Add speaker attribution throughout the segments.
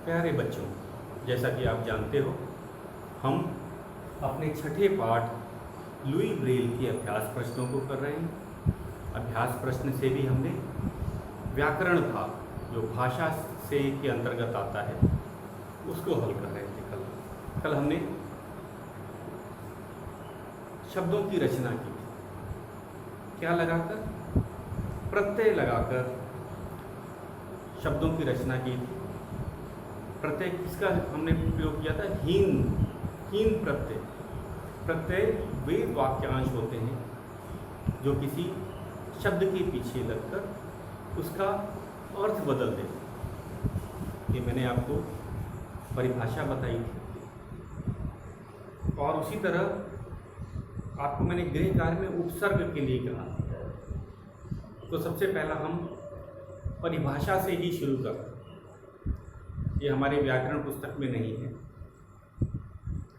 Speaker 1: प्यारे बच्चों, जैसा कि आप जानते हो, हम अपने छठे पाठ लुई ब्रेल के अभ्यास प्रश्नों को कर रहे हैं। अभ्यास प्रश्न से भी हमने व्याकरण का जो भाषा से के अंतर्गत आता है उसको हल कर रहे थे। कल हमने शब्दों की रचना की थी। क्या लगाकर? प्रत्यय लगाकर शब्दों की रचना की थी। प्रत्यय किसका हमने प्रयोग किया था? हीन प्रत्यय। प्रत्यय वे वाक्यांश होते हैं जो किसी शब्द के पीछे लगकर उसका अर्थ बदल देते। ये मैंने आपको परिभाषा बताई थी। और उसी तरह आपको मैंने गृह कार्य में उपसर्ग के लिए कहा। तो सबसे पहला हम परिभाषा से ही शुरू करते हैं। ये हमारे व्याकरण पुस्तक में नहीं है,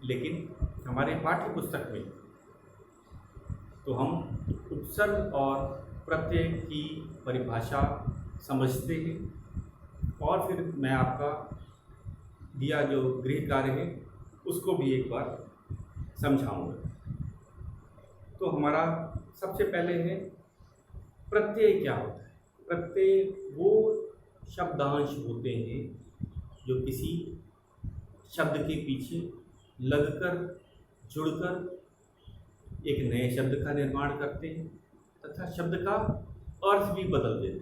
Speaker 1: लेकिन हमारे पाठ्य पुस्तक में तो हम उपसर्ग और प्रत्यय की परिभाषा समझते हैं। और फिर मैं आपका दिया जो गृह कार्य है उसको भी एक बार समझाऊंगा। तो हमारा सबसे पहले है प्रत्यय क्या होता है। प्रत्यय वो शब्दांश होते हैं जो किसी शब्द के पीछे लगकर जुड़कर एक नए शब्द का निर्माण करते हैं तथा शब्द का अर्थ भी बदल देते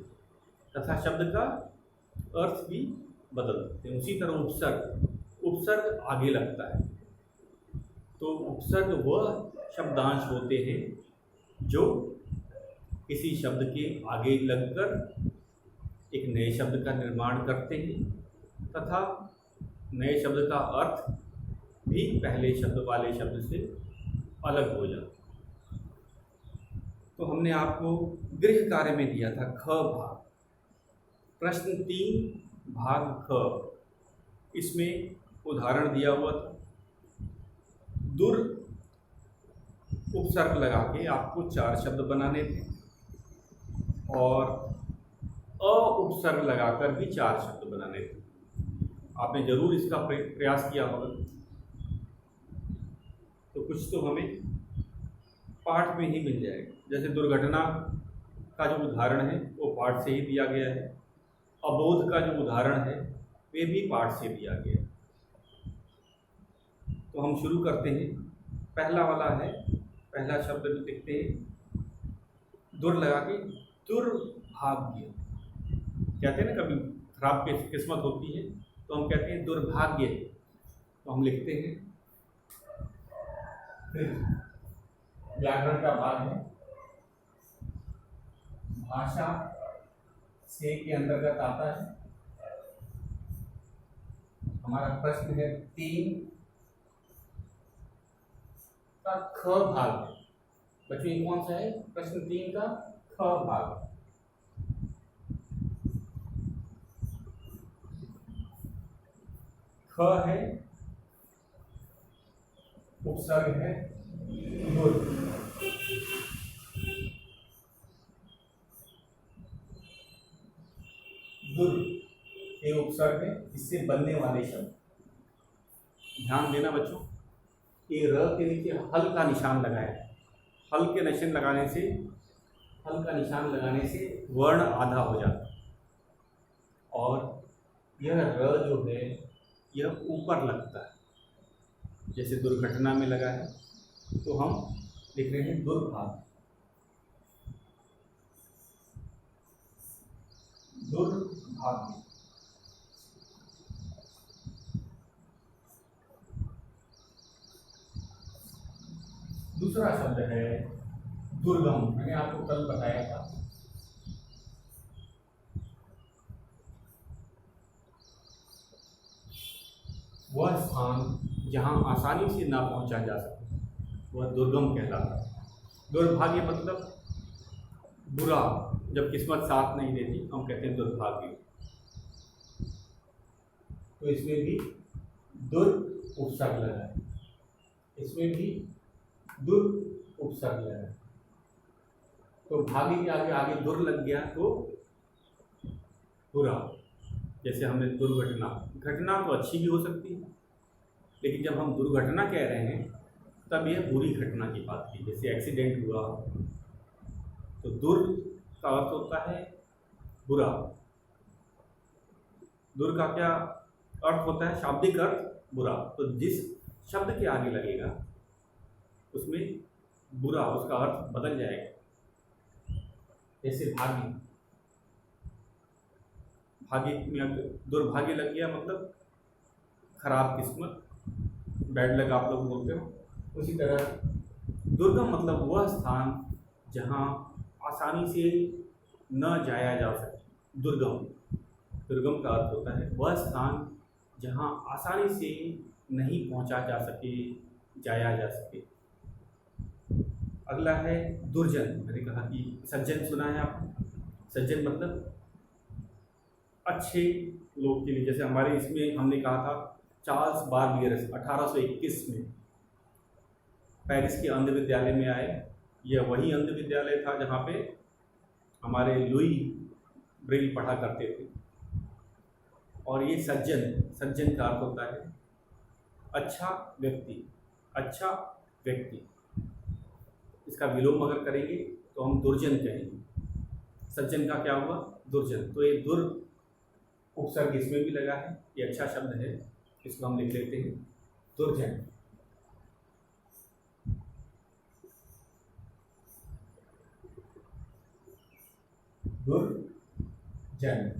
Speaker 1: हैं। उसी तरह उपसर्ग आगे लगता है। तो उपसर्ग वह शब्दांश होते हैं जो किसी शब्द के आगे लगकर एक नए शब्द का निर्माण करते हैं तथा नए शब्द का अर्थ भी पहले शब्द वाले शब्द से अलग हो जाता। तो हमने आपको गृह कार्य में दिया था ख भाग, प्रश्न 3 भाग ख। इसमें उदाहरण दिया हुआ था। दुर उपसर्ग लगा के आपको 4 शब्द बनाने थे और अ उपसर्ग लगाकर भी 4 शब्द बनाने थे। आपने जरूर इसका प्रयास किया होगा। तो कुछ तो हमें पाठ में ही मिल जाएगा। जैसे दुर्घटना का जो उदाहरण है वो पाठ से ही दिया गया है। अबोध का जो उदाहरण है वे भी पाठ से दिया गया है। तो हम शुरू करते हैं। पहला वाला है, पहला शब्द लिखते हैं दुर लगा के, दुर्भाग्य। कहते हैं ना, कभी खराब किस्मत होती है तो हम कहते हैं दुर्भाग्य। तो हम लिखते हैं, व्याकरण का भाग है, भाषा से के अंतर्गत आता है। हमारा प्रश्न है 3 का ख भाग। बच्चों ये कौन सा है? प्रश्न 3 का ख भाग। ख है, उपसर्ग है दुर। दुर ये उपसर्ग है, इससे बनने वाले शब्द। ध्यान देना बच्चों, ये र के नीचे हल का निशान लगाया। हल के निशान लगाने से वर्ण आधा हो जाता है और यह र जो है यह ऊपर लगता है। जैसे दुर्घटना में लगा है तो हम लिख रहे हैं दुर्भाग्य। दुर्भाग्य। दूसरा शब्द है दुर्गम। मैंने आपको कल बताया था। वह स्थान जहां आसानी से ना पहुंचा जा सके वह दुर्गम कहलाता है। दुर्भाग्य मतलब बुरा, जब किस्मत साथ नहीं देती तो हम कहते हैं दुर्भाग्य। तो इसमें भी दुर उपसर्ग लगा है, इसमें भी दुर उपसर्ग लगा है। तो भाग्य के आगे दुर लग गया तो बुरा। जैसे हमने दुर्घटना, घटना तो अच्छी भी हो सकती है, लेकिन जब हम दुर्घटना कह रहे हैं तब यह बुरी घटना की बात की। जैसे एक्सीडेंट हुआ तो दुर का अर्थ होता है बुरा। दुर का क्या अर्थ होता है? शाब्दिक अर्थ बुरा। तो जिस शब्द के आगे लगेगा उसमें बुरा, उसका अर्थ बदल जाएगा। जैसे भागी, भागी में अगर दुर्भाग्य लग गया मतलब खराब किस्मत, बैड लक आप लोग बोलते हो। उसी तरह दुर्गम मतलब वह स्थान जहाँ आसानी से न जाया जा सके। दुर्गम, दुर्गम का अर्थ होता है वह स्थान जहाँ आसानी से नहीं पहुँचा जा सके, जाया जा सके। अगला है दुर्जन। मैंने कहा कि सज्जन सुना है आपने? सज्जन मतलब अच्छे लोग के लिए। जैसे हमारे इसमें हमने कहा था चार्ल्स बार्बियरस 1821 में पेरिस के अंध विद्यालय में आए। यह वही अंध विद्यालय था जहाँ पे हमारे लुई ब्रेल पढ़ा करते थे। और ये सज्जन, सज्जन का अर्थ होता है अच्छा व्यक्ति, अच्छा व्यक्ति। इसका विलोम अगर करेंगे तो हम दुर्जन कहेंगे। सज्जन का क्या हुआ? दुर्जन। तो ये दुर उपसर्ग इसमें भी लगा है, ये अच्छा शब्द है, इसको हम लिख लेते हैं दुर्जन। दुर्जन।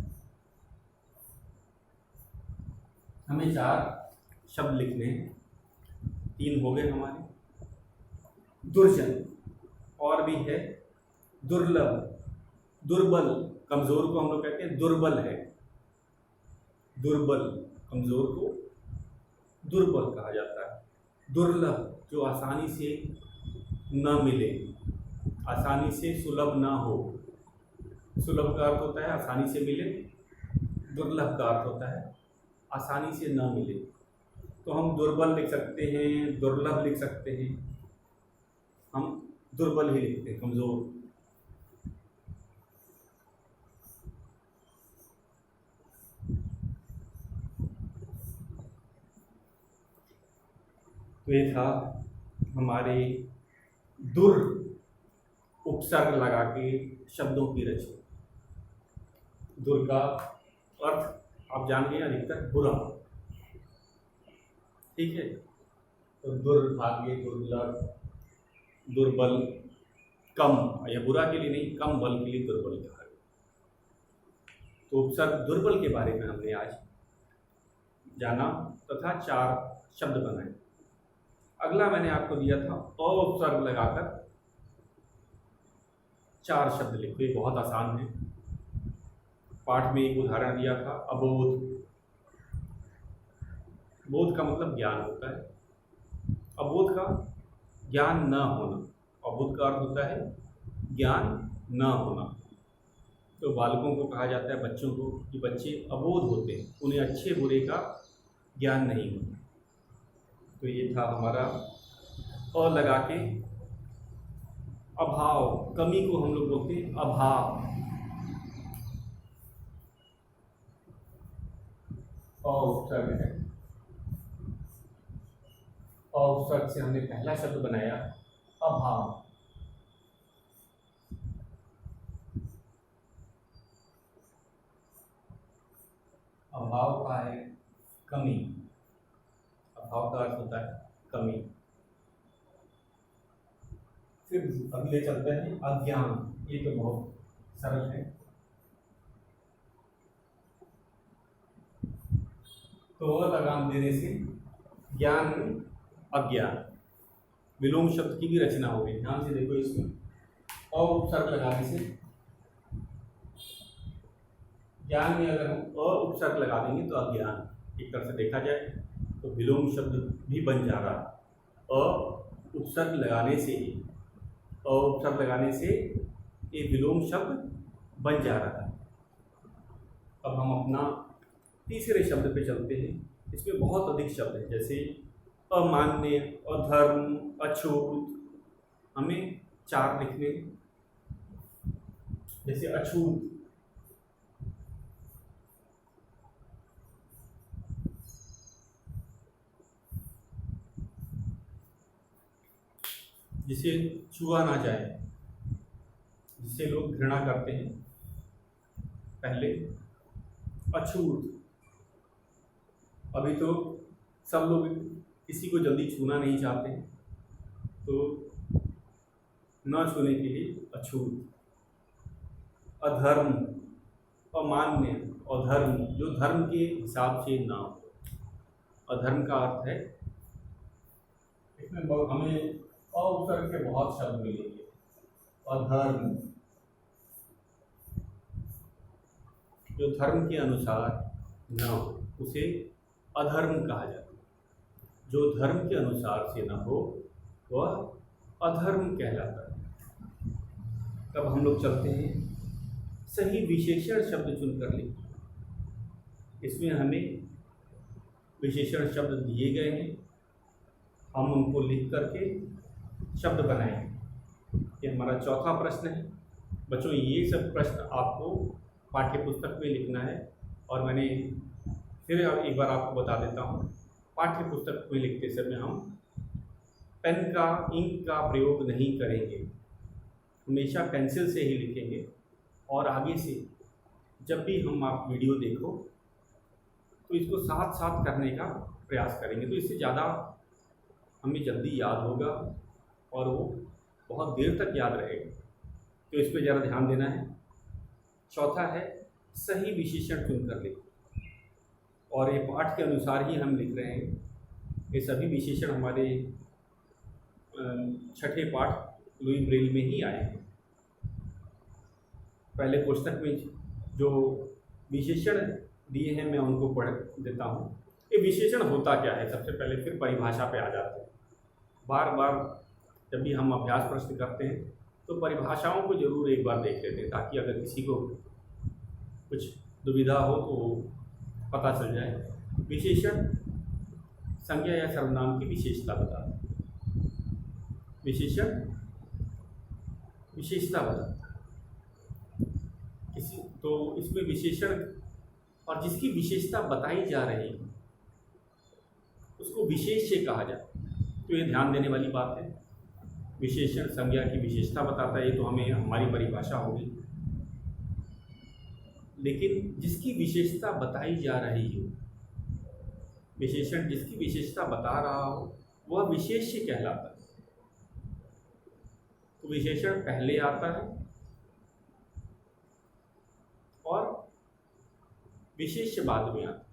Speaker 1: हमें 4 शब्द लिखने हैं, 3 हो गए हमारे। दुर्जन और भी है दुर्लभ, दुर्बल, कमजोर को हम लोग कहते हैं दुर्बल है। दुर्बल, कमजोर को दुर्बल कहा जाता है। दुर्लभ जो आसानी से न मिले, आसानी से सुलभ ना हो। सुलभ का अर्थ होता है आसानी से मिले, दुर्लभ का अर्थ होता है आसानी से न मिले। तो हम दुर्बल लिख सकते हैं, दुर्लभ लिख सकते हैं, हम दुर्बल ही लिखते हैं, कमजोर। तो ये था हमारे दुर उपसर्ग लगा के शब्दों की रचना। दुर का अर्थ आप जान गए अधिकतर बुरा, ठीक है। तो दुर्भाग्य, दुर्लभ, दुर्बल, कम, यह बुरा के लिए नहीं, कम बल के लिए दुर्बल कहा गया। तो उपसर्ग दुर्बल के बारे में हमने आज जाना तथा 4 शब्द बनाए। अगला मैंने आपको दिया था अ उपसर्ग लगाकर 4 शब्द लिखो। ये बहुत आसान है। पाठ में एक उदाहरण दिया था अबोध। बोध का मतलब ज्ञान होता है, अबोध का ज्ञान न होना। अबोध का अर्थ होता है ज्ञान न होना। तो बालकों को कहा जाता है, बच्चों को, कि बच्चे अबोध होते हैं, उन्हें अच्छे बुरे का ज्ञान नहीं होता। तो ये था हमारा अ लगा के अभाव, कमी को हम लोग बोलते हैं अभाव। अ उपसर्ग है, अ उपसर्ग से हमने पहला शब्द बनाया अभाव। अभाव का है कमी, अभाव का अर्थ होता है कमी। फिर अगले चलते हैं अज्ञान। ये तो बहुत सरल है। तो लगाम देने से ज्ञान, अज्ञान, विलोम शब्द की भी रचना हो गई। ध्यान से देखो, इसमें अ उपसर्ग लगाने से ज्ञान में अगर हम अ उपसर्ग लगा देंगे तो अज्ञान। एक तरह से देखा जाए तो विलोम शब्द भी बन जा रहा। अ उपसर्ग लगाने से ही, अ उपसर्ग लगाने से ये विलोम शब्द बन जा रहा है। अब हम अपना तीसरे शब्द पे चलते हैं। इसमें बहुत अधिक शब्द हैं, जैसे अमान्य, अधर्म, अछूत। हमें 4 लिखने। जैसे अछूत, जिसे छुआ ना जाए, जिसे लोग घृणा करते हैं। पहले अछूत, अभी तो सब लोग किसी को जल्दी छूना नहीं चाहते हैं, तो न छूने के लिए अछूत। अधर्म, अमान्य, अधर्म, जो धर्म के हिसाब से ना हो। अधर्म का अर्थ है, इसमें हमें अवसर के बहुत शब्द मिलेंगे। अधर्म, जो धर्म के अनुसार न हो उसे अधर्म कहा जाता है। जो धर्म के अनुसार से न हो वह अधर्म कहलाता है। तब हम लोग चलते हैं, सही विशेषण शब्द चुनकर लिखिए। इसमें हमें विशेषण शब्द दिए गए हैं, हम उनको लिख करके शब्द बनाएंगे। ये हमारा चौथा प्रश्न है। बच्चों, ये सब प्रश्न आपको पाठ्य पुस्तक में लिखना है, और मैंने फिर एक बार आपको बता देता हूँ, पाठ्य पुस्तक में लिखते समय हम पेन का, इंक का प्रयोग नहीं करेंगे, हमेशा पेंसिल से ही लिखेंगे। और आगे से जब भी हम आप वीडियो देखो तो इसको साथ साथ करने का प्रयास करेंगे, तो इससे ज़्यादा हमें जल्दी याद होगा और वो बहुत देर तक याद रहेगा। तो इस पर ज़रा ध्यान देना है। चौथा है, सही विशेषण चुनकर लिखें, और ये पाठ के अनुसार ही हम लिख रहे हैं। ये सभी विशेषण हमारे छठे पाठ लुई ब्रेल में ही आए हैं। पहले पुस्तक में जो विशेषण दिए हैं मैं उनको पढ़ देता हूँ। ये विशेषण होता क्या है, सबसे पहले फिर परिभाषा पे आ जाते हैं। बार बार जब भी हम अभ्यास प्रश्न करते हैं तो परिभाषाओं को जरूर एक बार देख लेते हैं, ताकि अगर किसी को कुछ दुविधा हो तो पता चल जाए। विशेषण संज्ञा या सर्वनाम की विशेषता बताता है। विशेषण विशेषता बताता है किसी, तो इसमें विशेषण और जिसकी विशेषता बताई जा रही है उसको विशेष्य कहा जाता है। तो ये ध्यान देने वाली बात है। विशेषण संज्ञा की विशेषता बताता है, ये तो हमें हमारी परिभाषा होगी। लेकिन जिसकी विशेषता बताई जा रही हो, विशेषण जिसकी विशेषता बता रहा हो, वह विशेष्य कहलाता है। तो विशेषण पहले आता है और विशेष्य बाद में आता है।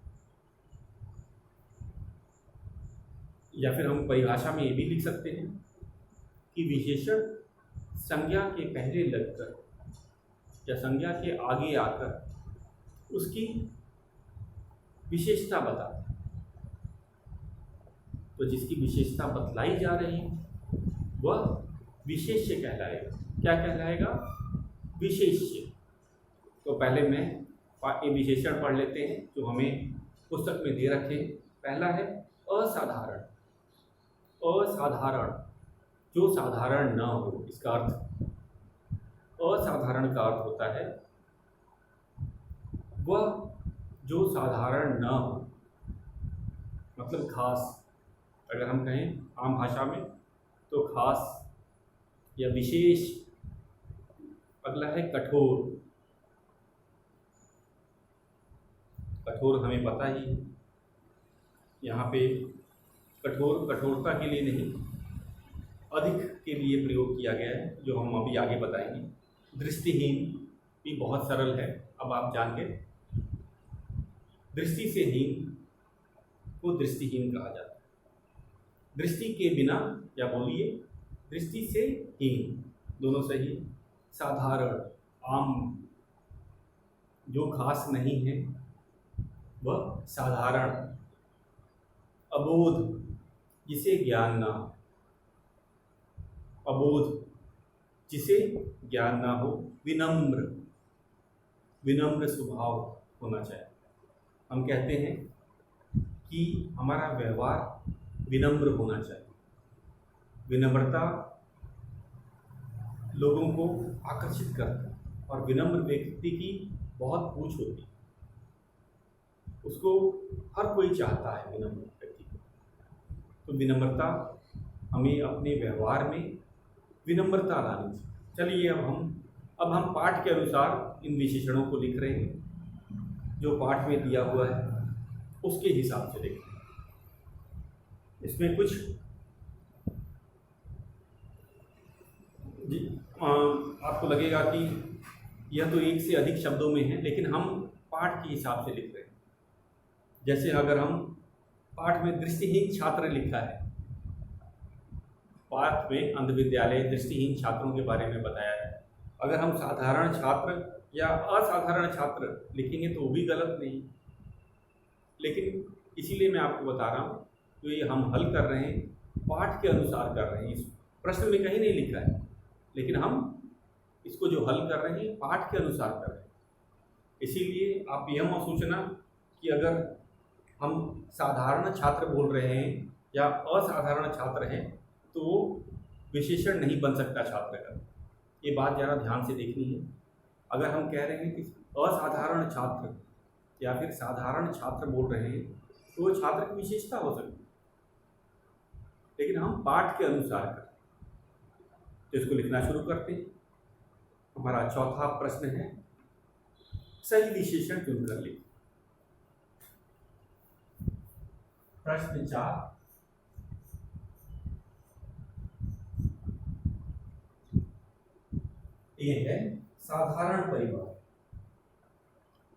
Speaker 1: या फिर हम परिभाषा में ये भी लिख सकते हैं कि विशेषण संज्ञा के पहले लगकर या संज्ञा के आगे आकर उसकी विशेषता बताता है। तो जिसकी विशेषता बतलाई जा रही है वह विशेष्य कहलाएगा। क्या कहलाएगा? विशेष्य। तो पहले मैं ये विशेषण पढ़ लेते हैं जो हमें पुस्तक में दे रखे। पहला है असाधारण। असाधारण, जो साधारण न हो, इसका अर्थ असाधारण का अर्थ होता है वह जो साधारण न हो, मतलब खास। अगर हम कहें आम भाषा में तो खास या विशेष। अगला है कठोर। कठोर हमें पता ही है, यहाँ पे कठोर कठोरता के लिए नहीं, अधिक के लिए प्रयोग किया गया है, जो हम अभी आगे बताएंगे। दृष्टिहीन भी बहुत सरल है, अब आप जान गए। दृष्टि से हीन को दृष्टिहीन कहा जाता है। दृष्टि के बिना, या बोलिए दृष्टि से हीन, दोनों सही। साधारण, आम, जो खास नहीं है वह साधारण। अबोध, जिसे ज्ञान ना हो। अबोध, जिसे ज्ञान ना हो। विनम्र, विनम्र स्वभाव होना चाहिए। हम कहते हैं कि हमारा व्यवहार विनम्र होना चाहिए। विनम्रता लोगों को आकर्षित करता है, और विनम्र व्यक्ति की बहुत पूछ होती है, उसको हर कोई चाहता है विनम्र व्यक्ति को। तो विनम्रता हमें अपने व्यवहार में विनम्रता लानी थी। चलिए अब हम पाठ के अनुसार इन विशेषणों को लिख रहे हैं, जो पाठ में दिया हुआ है उसके हिसाब से लिखें। इसमें कुछ आपको लगेगा कि यह तो एक से अधिक शब्दों में है, लेकिन हम पाठ के हिसाब से लिख रहे हैं। जैसे अगर हम पाठ में दृष्टिहीन छात्र लिखा है, पाठ में अंध विद्यालय दृष्टिहीन छात्रों के बारे में बताया है, अगर हम साधारण छात्र या असाधारण छात्र लिखेंगे तो वो भी गलत नहीं। लेकिन इसीलिए मैं आपको बता रहा हूँ, तो ये हम हल कर रहे हैं, पाठ के अनुसार कर रहे हैं। इस प्रश्न में कहीं नहीं लिखा है, लेकिन हम इसको जो हल कर रहे हैं पाठ के अनुसार कर रहे हैं। इसीलिए आप यह मत सोचना कि अगर हम साधारण छात्र बोल रहे हैं या असाधारण छात्र हैं तो विशेषण नहीं बन सकता छात्र का। ये बात ज़रा ध्यान से देखनी है। अगर हम कह रहे हैं कि असाधारण छात्र या फिर साधारण छात्र बोल रहे हैं तो वो छात्र की विशेषता हो सकती है, लेकिन हम पाठ के अनुसार करें। तो इसको लिखना शुरू करते हैं। हमारा चौथा प्रश्न है, सही विशेषण चुनकर लिखें। प्रश्न 4, ये है साधारण परिवार।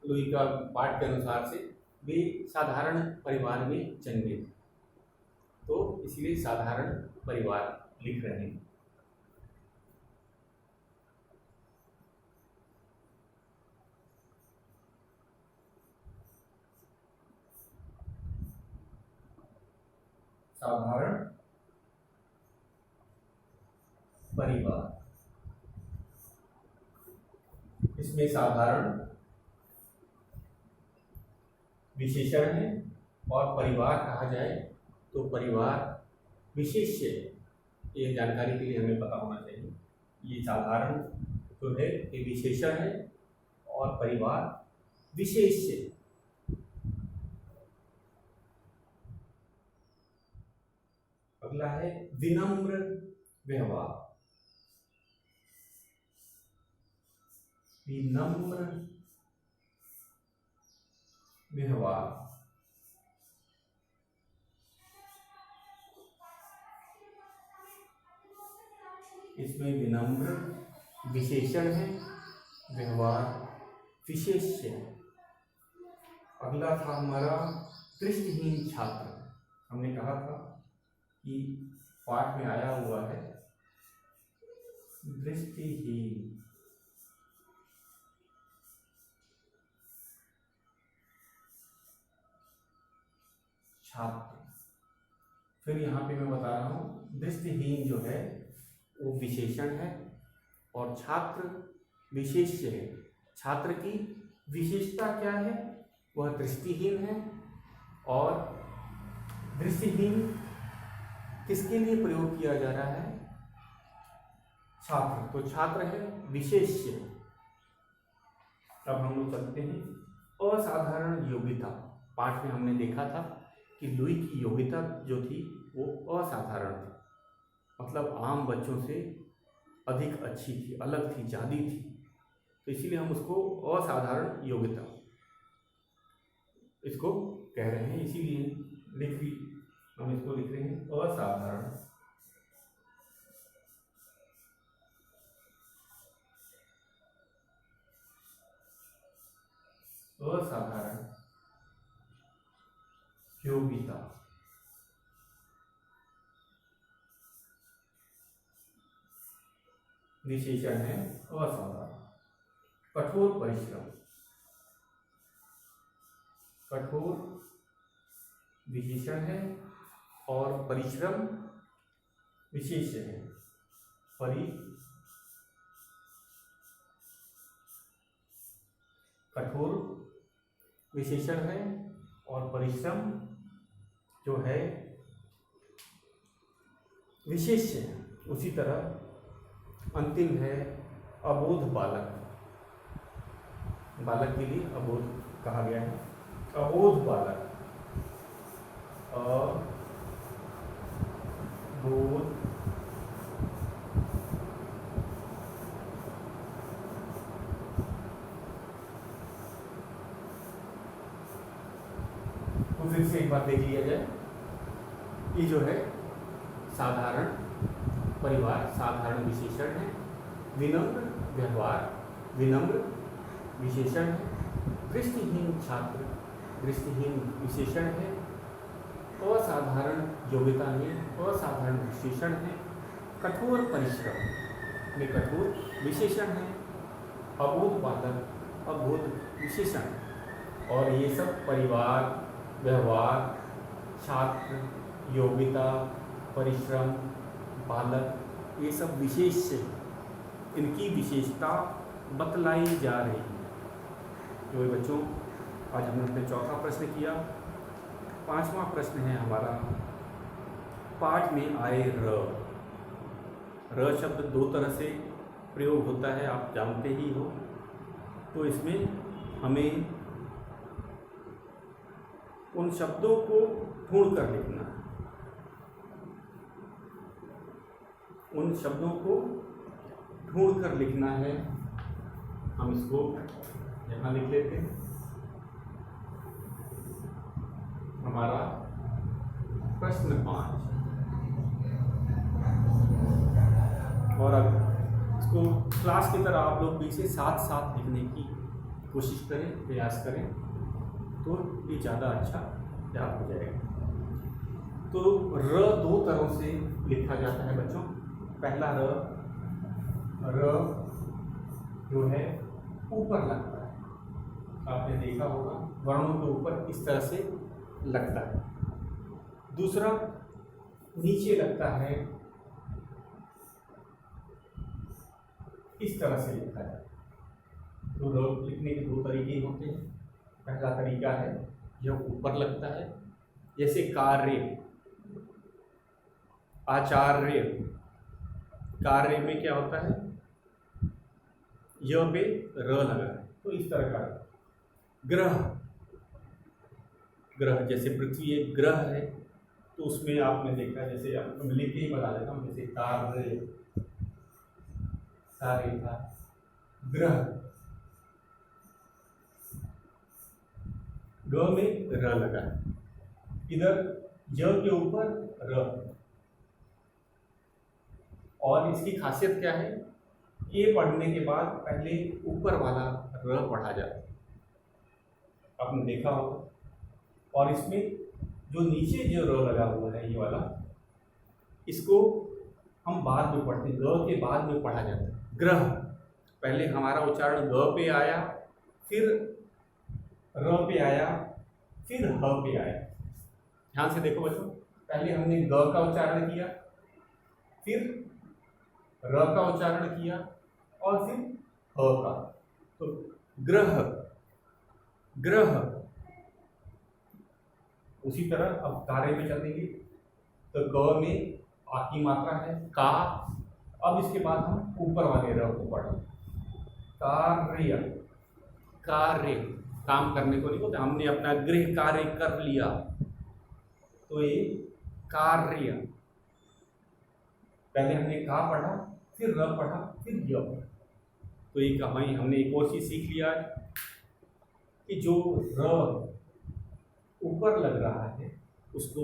Speaker 1: लुई का पाठ के अनुसार से वे साधारण परिवार में जन्मे थे, तो इसलिए साधारण परिवार लिख रहे हैं। साधारण परिवार, इसमें साधारण विशेषण है और परिवार कहा जाए तो परिवार विशेष्य है। ये जानकारी के लिए हमें पता होना चाहिए। ये साधारण जो है ये विशेषण है और परिवार विशेष्य है। अगला है विनम्र व्यवहार। विनम्र व्यवहार, इसमें विनम्र विशेषण है, व्यवहार विशेष्य है। अगला था हमारा दृष्टिहीन छात्र। हमने कहा था कि पाठ में आया हुआ है दृष्टिहीन छात्र। फिर यहाँ पे मैं बता रहा हूँ दृष्टिहीन जो है वो विशेषण है और छात्र विशेष्य है। छात्र की विशेषता क्या है? वह दृष्टिहीन है। और दृष्टिहीन किसके लिए प्रयोग किया जा रहा है? छात्र। तो छात्र है विशेष्य। अब हम लोग चलते हैं असाधारण योग्यता। पाठ में हमने देखा था कि लुई की योग्यता जो थी वो असाधारण थी, मतलब आम बच्चों से अधिक अच्छी थी, अलग थी, ज़्यादा थी। तो इसीलिए हम उसको असाधारण योग्यता इसको कह रहे हैं। इसीलिए हम इसको लिख रहे हैं असाधारण योग्यता। विशेषण है असाधारण। कठोर परिश्रम, कठोर विशेषण है और परिश्रम विशेष्य है। कठोर विशेषण है और परिश्रम जो है विशेष्य है। उसी तरह अंतिम है अबोध बालक। बालक के लिए अबोध कहा गया है। अबोध बालक, अबोध फिर से एक बार देख लिया जाए। ये जो है साधारण परिवार, साधारण विशेषण है। विनम्र व्यवहार, विनम्र विशेषण है। दृष्टिहीन छात्र, दृष्टिहीन विशेषण है। असाधारण योग्यता में असाधारण विशेषण है। कठोर परिश्रम में कठोर विशेषण है। अबोध बालक, अबोध विशेषण। और ये सब परिवार, व्यवहार, छात्र, योग्यता, परिश्रम, बालक, ये सब विशेष से इनकी विशेषता बतलाई जा रही है। तो बच्चों, आज हमने अपने चौथा प्रश्न किया। पांचवा प्रश्न है हमारा, पाठ में आए र। र शब्द दो तरह से प्रयोग होता है, आप जानते ही हो। तो इसमें हमें उन शब्दों को ढूंढ कर लिखना है, उन शब्दों को ढूंढ कर लिखना है। हम इसको यहाँ लिख लेते हैं। हमारा प्रश्न 5। और अब इसको क्लास की तरह आप लोग भी से साथ साथ लिखने की कोशिश करें, प्रयास करें, तो ये ज़्यादा अच्छा याद हो जाएगा। तो र दो तरह से लिखा जाता है बच्चों। पहला र जो है ऊपर लगता है, आपने देखा होगा वर्णों के ऊपर इस तरह से लगता है। दूसरा नीचे लगता है, इस तरह से लिखा है। तो र लिखने के दो तरीके होते हैं। पहला तरीका है यह ऊपर लगता है, जैसे कार्य, आचार्य। कार्य में क्या होता है, य पे र लगा है, तो इस तरह का। ग्रह, ग्रह जैसे पृथ्वी एक ग्रह है, तो उसमें आपने देखा, जैसे आपको लिख के ही बता देता हूँ, जैसे कार्य, कार्य था, ग्रह, ग में र लगा है, इधर य के ऊपर र। और इसकी खासियत क्या है, ये पढ़ने के बाद पहले ऊपर वाला र पढ़ा जाता है, आपने देखा होगा। और इसमें जो नीचे जो र लगा हुआ है, ये वाला, इसको हम बाद में पढ़ते हैं, ग के बाद में पढ़ा जाता है। ग्रह, पहले हमारा उच्चारण ग पे आया, फिर र पे आया, फिर ह पे आया। ध्यान से देखो बच्चों, पहले हमने ग का उच्चारण किया, फिर र का उच्चारण किया, और फिर ह का। तो ग्रह, ग्रह। उसी तरह अब कार्य में चलेंगे, तो ग में आ की मात्रा है, का। अब इसके बाद हम ऊपर वाले र को पढ़ें। कार्य, कार्य, काम करने को नहीं बोलते, हमने अपना गृह कार्य कर लिया, तो ये कार्य। पहले हमने का पढ़ा, फिर र पढ़ा, फिर य पढ़ा। तो ये कहानी हमने एक और चीज सीख लिया कि जो र ऊपर लग रहा है, उसको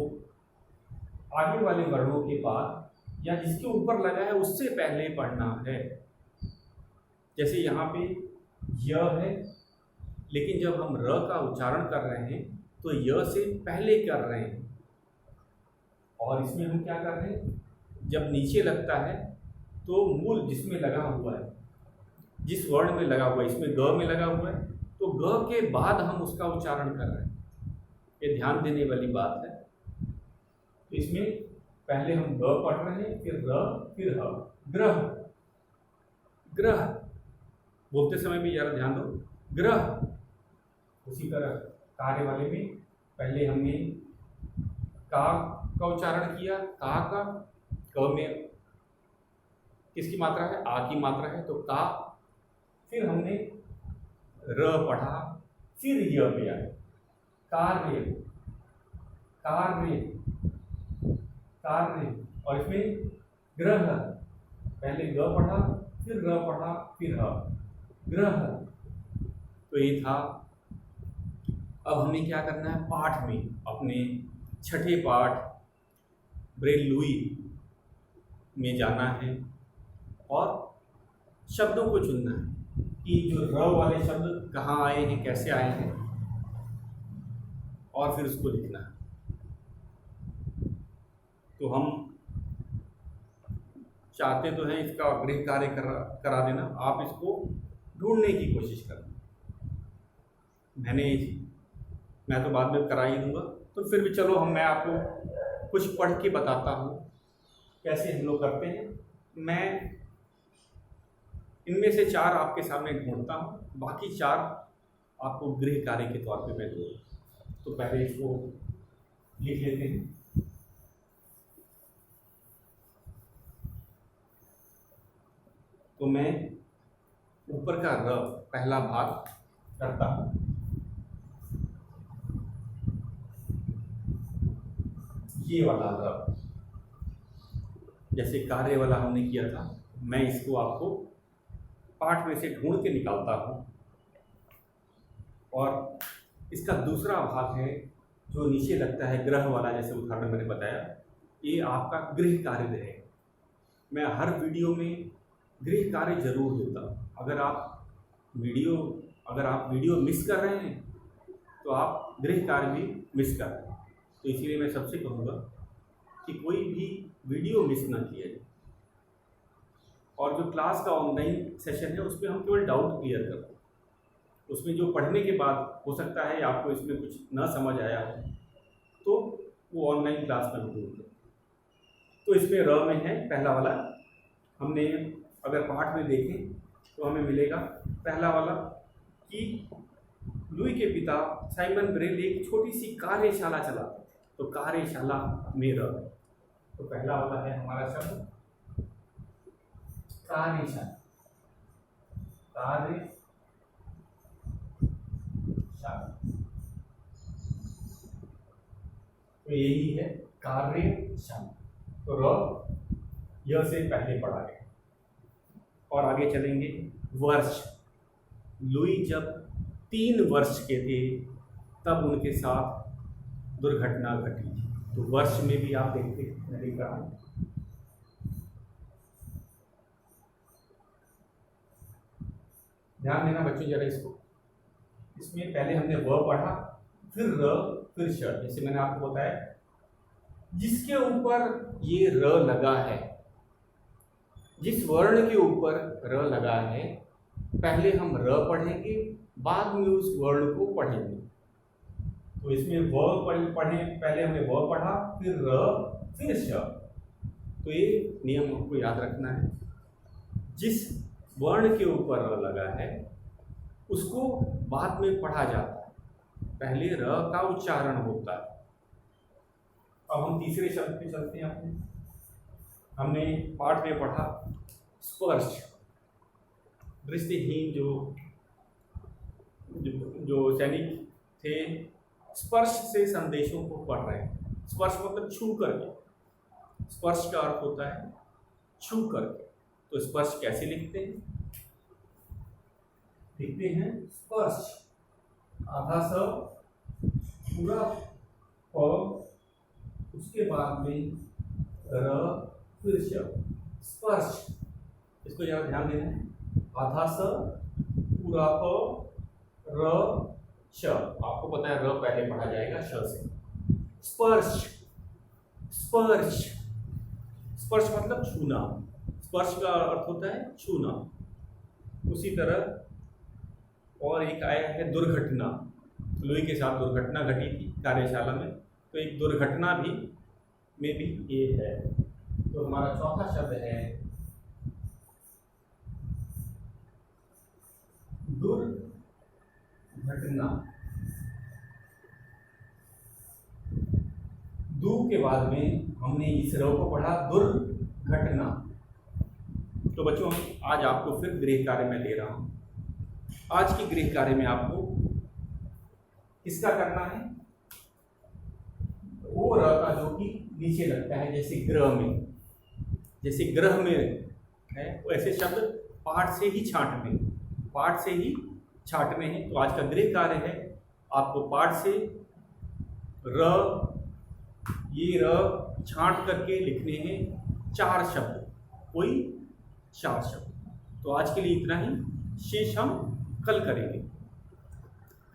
Speaker 1: आगे वाले वर्णों के बाद या जिसके ऊपर लगा है उससे पहले पढ़ना है। जैसे यहाँ पे य है, लेकिन जब हम र का उच्चारण कर रहे हैं तो य से पहले कर रहे हैं। और इसमें हम क्या कर रहे हैं, जब नीचे लगता है तो मूल जिसमें लगा हुआ है, जिस वर्ण में लगा हुआ है, इसमें ग में लगा हुआ है, तो ग के बाद हम उसका उच्चारण कर रहे हैं। ये ध्यान देने वाली बात है। तो इसमें पहले हम ग पढ़ रहे हैं, फिर र, फिर ह। ग्रह, ग्रह बोलते समय भी जरा ध्यान दो, ग्रह। उसी तरह कार्य वाले में पहले हमने का उच्चारण किया, का, क में किसकी मात्रा है, आ की मात्रा है, तो का। फिर हमने र पढ़ा, फिर य पे आए। कार्य, कार्य, कार्य। और इसमें ग्रह, पहले ग पढ़ा, फिर र पढ़ा, फिर ह। ग्रह। तो ये था। अब हमें क्या करना है, पाठ में अपने छठे पाठ ब्रेल लुई में जाना है और शब्दों को चुनना है कि जो र वाले शब्द कहाँ आए हैं, कैसे आए हैं, और फिर उसको लिखना है। तो हम चाहते तो हैं इसका गृह कार्य करा देना, आप इसको ढूंढने की कोशिश करना। मैं तो बाद में करा ही दूंगा, तो फिर भी चलो मैं आपको कुछ पढ़ के बताता हूँ कैसे हम लोग करते हैं। मैं इनमें से 4 आपके सामने ढूंढता हूँ, बाकी 4 आपको गृह कार्य के तौर पे मैं दूँगा। तो पहले इसको लिख लेते हैं। तो मैं ऊपर का र पहला भाग करता हूँ। ये वाला र जैसे कार्य वाला हमने किया था, मैं इसको आपको पाठ में से ढूंढ के निकालता हूँ। और इसका दूसरा भाग है जो नीचे लगता है ग्रह वाला, जैसे उदाहरण मैंने बताया, ये आपका गृह कार्य रहेगा। मैं हर वीडियो में गृह कार्य जरूर देता हूँ। अगर आप वीडियो मिस कर रहे हैं तो आप गृह कार्य भी मिस कर रहे हैं। तो इसीलिए मैं सबसे कहूँगा कि कोई भी वीडियो मिस ना किया जाए। और जो क्लास का ऑनलाइन सेशन है उसमें हम केवल डाउट क्लियर करते हैं। उसमें जो पढ़ने के बाद हो सकता है आपको इसमें कुछ ना समझ आया हो, तो वो ऑनलाइन क्लास में हम ढूंढते हैं। तो इसमें र में है पहला वाला। हमने अगर पाठ में देखें तो हमें मिलेगा पहला वाला कि लुई के पिता साइमन ब्रेल एक छोटी सी कार्यशाला चलाते थे। तो कार्यशाला में र, तो पहला वाला है हमारा शब्द कार्यशाला। तो यही है कार्यशाला। तो र यह से पहले पढ़ा गया। और आगे चलेंगे वर्ष। लुई जब 3 वर्ष के थे तब उनके साथ दुर्घटना घटी। तो वर्ष में भी आप देखते हैं, मैं लिख रहा हूं ध्यान देना बच्चों जरा इसको। इसमें पहले हमने व पढ़ा, फिर र, फिर श। जैसे मैंने आपको बताया जिसके ऊपर ये र लगा है, जिस वर्ण के ऊपर र लगा है, पहले हम र पढ़ेंगे, बाद में उस वर्ण को पढ़ेंगे। तो इसमें व पढ़े, पहले हमने व पढ़ा, फिर र, फिर श। तो ये नियम आपको याद रखना है। जिस वर्ण के ऊपर र लगा है उसको बाद में पढ़ा जाता है, पहले र का उच्चारण होता है। अब हम तीसरे शब्द पे चलते हैं। हमने पाठ में पढ़ा स्पर्श। दृष्टिहीन जो सैनिक थे स्पर्श से संदेशों को पढ़ रहे हैं। स्पर्श मतलब छू करके। स्पर्श का अर्थ होता है छू करके। तो स्पर्श कैसे लिखते हैं? लिखते हैं स्पर्श आधा स पूरा प, उसके बाद में र, फिर श। स्पर्श, इसको जरा ध्यान देना है। आधा स पूरा प, र, श। आपको पता है र पहले पढ़ा जाएगा श से। स्पर्श, स्पर्श, स्पर्श मतलब छूना। स्पर्श का अर्थ होता है छूना। उसी तरह और एक आया है दुर्घटना। लुई के साथ दुर्घटना घटी थी कार्यशाला में, तो एक दुर्घटना भी में भी ये है। तो हमारा चौथा शब्द है दुर्घटना। दू के बाद में हमने इस र को पढ़ा दुर्घटना। तो बच्चों आज आपको फिर गृह कार्य में दे रहा हूं। आज की गृह कार्य में आपको किसका करना है? वो र का जो कि नीचे लगता है, जैसे ग्रह में, जैसे ग्रह में है वैसे शब्द पाठ से ही छांटने, पाठ से ही छांटने हैं। तो आज का गृह कार्य है आपको पाठ से र, ये र छांट करके लिखने हैं 4 शब्द, कोई 4 शब्द। तो आज के लिए इतना ही, शेष हम कल करेंगे।